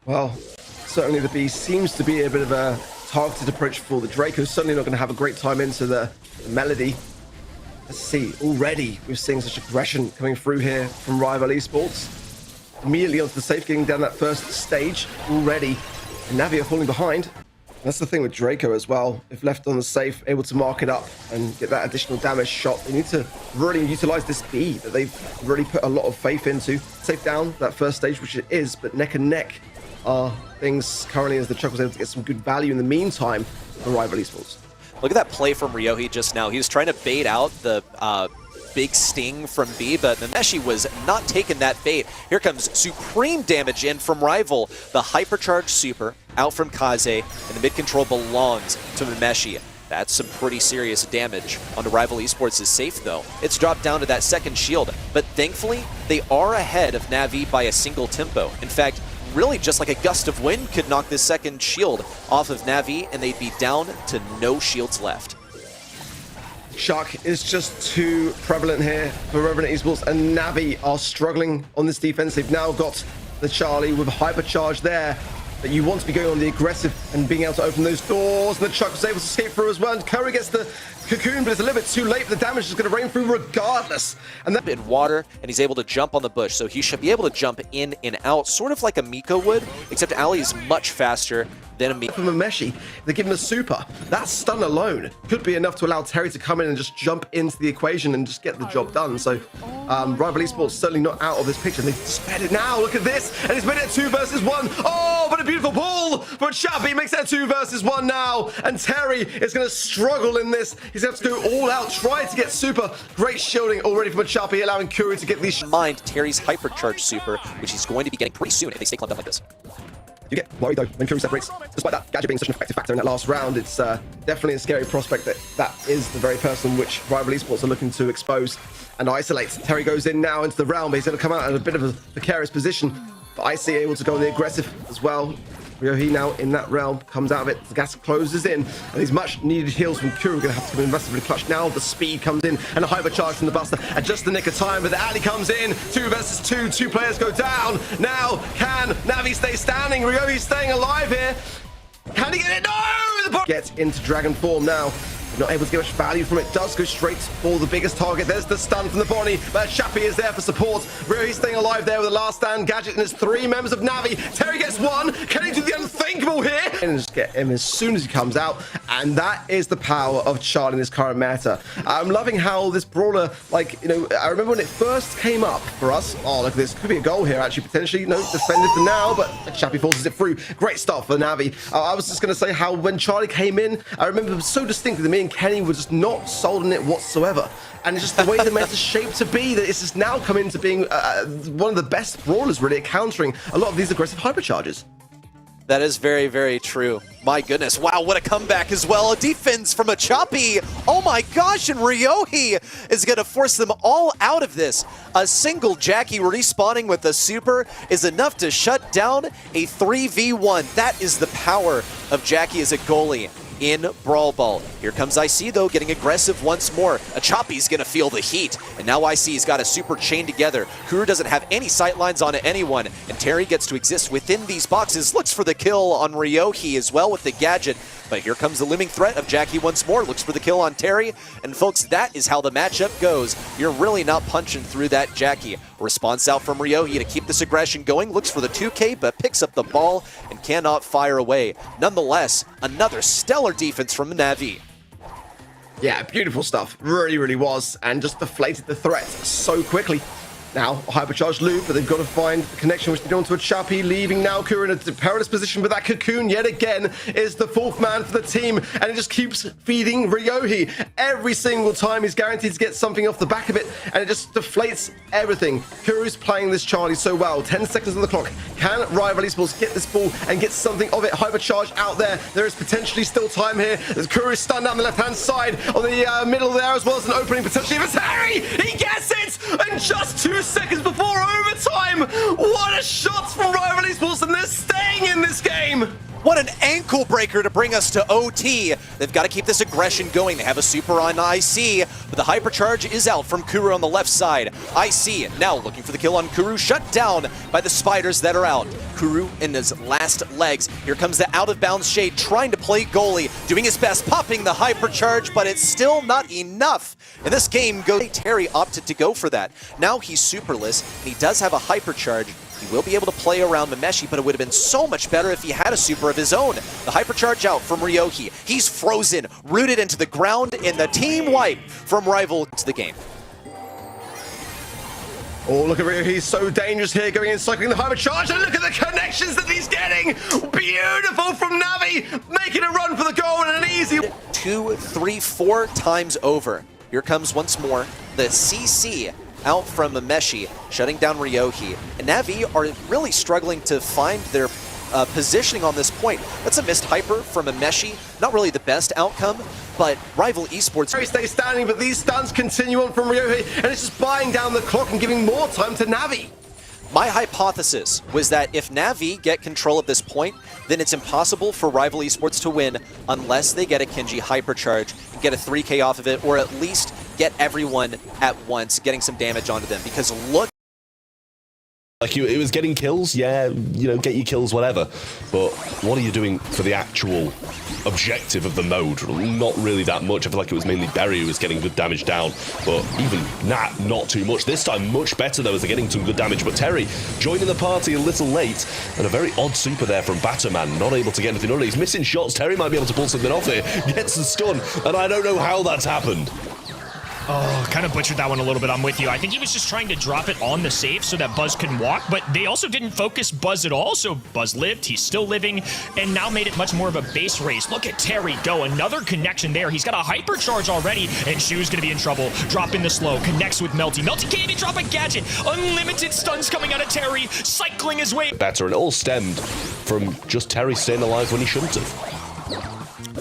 Well, certainly the B seems to be a bit of a targeted approach for the Draco. Certainly not going to have a great time into the Melody. Let's see, already we're seeing such aggression coming through here from Rival Esports. Immediately onto the safe, getting down that first stage already. And Navi are falling behind. That's the thing with Draco as well. If left on the safe, able to mark it up and get that additional damage shot, they need to really utilize this B that they've really put a lot of faith into. Safe down that first stage, which it is, but neck and neck are things currently as the Chuck was able to get some good value in the meantime for Rival Esports. Look at that play from Ryohi just now. He was trying to bait out the big sting from B, but Memeshi was not taking that bait. Here comes supreme damage in from Rival. The hypercharged super out from Kaze, and the mid control belongs to Memeshi. That's some pretty serious damage onto Rival Esports is safe though. It's dropped down to that second shield, but thankfully they are ahead of Navi by a single tempo. In fact, really just like a gust of wind could knock this second shield off of Navi and they'd be down to no shields left. Shock is just too prevalent here for Revenant Esports, and Navi are struggling on this defense. They've now got the Charlie with a hypercharge there, but you want to be going on the aggressive and being able to open those doors, and the Chuck was able to escape through as well, and Curry gets the cocoon, but it's a little bit too late. The damage is going to rain through regardless. And that in water, and he's able to jump on the bush, so he should be able to jump in and out, sort of like a Miko would, except Ali is much faster than a Miko. From Memeshi, they give him a super. That stun alone could be enough to allow Terry to come in and just jump into the equation and just get the job done. So Rival Esports certainly not out of this picture. They've sped it now. Look at this, and it's made it 2 versus 1. Oh, but a beautiful pull for Chappy. Makes it 2 versus 1 now, and Terry is going to struggle in this. He's going to have to go all out, try to get super. Great shielding already from Chappy, allowing Kuri to get these. Mind Terry's hypercharged super, which he's going to be getting pretty soon if they stay clumped up like this. You get worried though when Kuri separates. Despite that gadget being such an effective factor in that last round, it's definitely a scary prospect that is the very person which Rival Esports are looking to expose and isolate. Terry goes in now into the realm, but he's going to come out in a bit of a precarious position. But Icy able to go on the aggressive as well. Ryohi now in that realm, comes out of it, the gas closes in, and these much needed heals from Kuru are going to have to be massively clutched now. The speed comes in, and a hypercharge from the Buster at just the nick of time, but the alley comes in, 2 versus 2, 2 players go down. Now, can Navi stay standing? Ryohi staying alive here. Can he get it? No! The gets into dragon form now. Not able to get much value from it. Does go straight for the biggest target. There's the stun from the Bonnie, but Chappy is there for support. Really staying alive there with the last stand gadget, and there's 3 members of Navi. Terry gets 1. Can he do the unthinkable here? And just get him as soon as he comes out, and that is the power of Charlie in this current meta. I'm loving how this brawler, like, you know, I remember when it first came up for us. Oh, look at this. Could be a goal here, actually, potentially. No, defended for now, but Chappy forces it through. Great start for Navi. I was just going to say how when Charlie came in, I remember so distinctly that me and Kenny were just not sold on it whatsoever, and it's just the way the meta's shaped to be that it's just now come into being one of the best brawlers really at countering a lot of these aggressive hypercharges. That is very, very true. My goodness. Wow, what a comeback as well. A defense from a Choppy. Oh my gosh, and Ryohi is going to force them all out of this. A single Jackie respawning with a super is enough to shut down a 3v1. That is the power of Jackie as a goalie in Brawl Ball. Here comes IC though, getting aggressive once more. A Choppy's gonna feel the heat, and now IC's got a super chain together. Kuru doesn't have any sight lines on anyone, and Terry gets to exist within these boxes. Looks for the kill on Ryohi as well with the gadget, but here comes the looming threat of Jackie once more. Looks for the kill on Terry, and folks, that is how the matchup goes. You're really not punching through that Jackie. Response out from Ryohi to keep this aggression going. Looks for the 2K, but picks up the ball and cannot fire away. Nonetheless, another stellar defense from Navi. Yeah, beautiful stuff. Really, really was. And just deflated the threat so quickly. Now, a hypercharged loop, but they've got to find the connection, which they've gone to a Chappy, leaving now Kuru in a perilous position, but that cocoon yet again is the 4th man for the team, and it just keeps feeding Ryohi. Every single time he's guaranteed to get something off the back of it, and it just deflates everything. Kuru's playing this Charlie so well. 10 seconds on the clock. Can Rival Esports get this ball and get something of it? Hypercharge out there. There is potentially still time here. There's Kuru stunned down the left-hand side on the middle there, as well as an opening potentially for Terry. He gets it! And just 2 seconds before overtime. What a shot from Rival Esports, and they're staying playing in this game. What an ankle breaker to bring us to OT. They've got to keep this aggression going. They have a super on IC, but the hypercharge is out from Kuru on the left side. IC now looking for the kill on Kuru, shut down by the spiders that are out. Kuru in his last legs. Here comes the out of bounds Shade trying to play goalie, doing his best, popping the hypercharge, but it's still not enough. And this game goes. Terry opted to go for that. Now he's superless, and he does have a hypercharge. He will be able to play around Mameshi, but it would have been so much better if he had a super of his own. The hypercharge out from Ryohi. He's frozen, rooted into the ground, in the team wipe from Rival to the game. Oh, look at Ryo. He's so dangerous here, going in, cycling the hypercharge, and look at the connections that he's getting. Beautiful from Navi, making a run for the goal and an easy. 2, 3, 4 times over. Here comes once more the CC out from Mameshi, shutting down Ryohi. And Navi are really struggling to find their positioning on this point. That's a missed hyper from Mameshi. Not really the best outcome, but Rival Esports... Terry stays standing, but these stuns continue on from Ryohi, and it's just buying down the clock and giving more time to Navi. My hypothesis was that if Navi get control of this point, then it's impossible for Rival Esports to win unless they get a Kenji hypercharge and get a 3K off of it, or at least get everyone at once, getting some damage onto them. Because look... Like, it was getting kills, yeah, you know, get your kills, whatever. But what are you doing for the actual objective of the mode? Not really that much. I feel like it was mainly Berry who was getting good damage down. But even that, not too much. This time, much better, though, as they're getting some good damage. But Terry joining the party a little late. And a very odd super there from Batterman. Not able to get anything on it. He's missing shots. Terry might be able to pull something off here. Gets the stun. And I don't know how that's happened. Oh, kind of butchered that one a little bit. I'm with you. I think he was just trying to drop it on the safe so that Buzz couldn't walk, but they also didn't focus Buzz at all, so Buzz lived, he's still living, and now made it much more of a base race. Look at Terry go. Another connection there. He's got a hypercharge already, and Shu's going to be in trouble. Dropping the slow, connects with Melty. Melty can't even drop a gadget. Unlimited stuns coming out of Terry, cycling his way. Better, and it all stemmed from just Terry staying alive when he shouldn't have.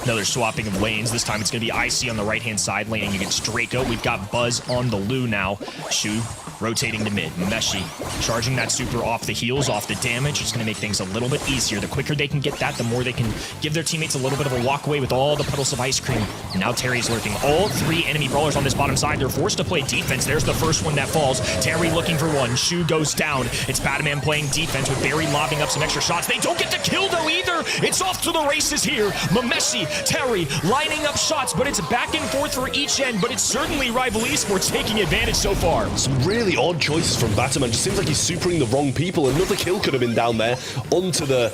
Another swapping of lanes. This time it's going to be IC on the right-hand side laning against Draco. We've got Buzz on the Lou now. Shu rotating to mid. Meshi charging that super off the heals, off the damage. It's going to make things a little bit easier. The quicker they can get that, the more they can give their teammates a little bit of a walkaway with all the puddles of ice cream. And now Terry's lurking. All 3 enemy brawlers on this bottom side. They're forced to play defense. There's the first one that falls. Terry looking for one. Shu goes down. It's Batman playing defense with Barry lobbing up some extra shots. They don't get the kill though either. It's off to the races here. Mameshi, Terry lining up shots, but it's back and forth for each end, but it's certainly Rival Esports taking advantage so far. Some really odd choices from Batterman. Just seems like he's supering the wrong people. Another kill could have been down there onto the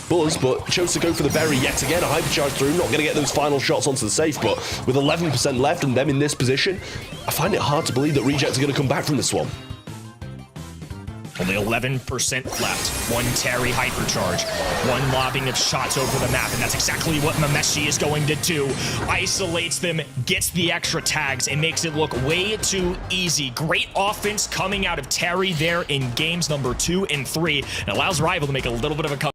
Buzz, but chose to go for the Berry yet again. A hypercharge through, not going to get those final shots onto the safe, but with 11% left and them in this position, I find it hard to believe that Reject are going to come back from this one. Only 11% left. One Terry hypercharge. One lobbing of shots over the map, and that's exactly what Mameshi is going to do. Isolates them, gets the extra tags, and makes it look way too easy. Great offense coming out of Terry there in games number 2 and 3, and allows Rival to make a little bit of a comeback.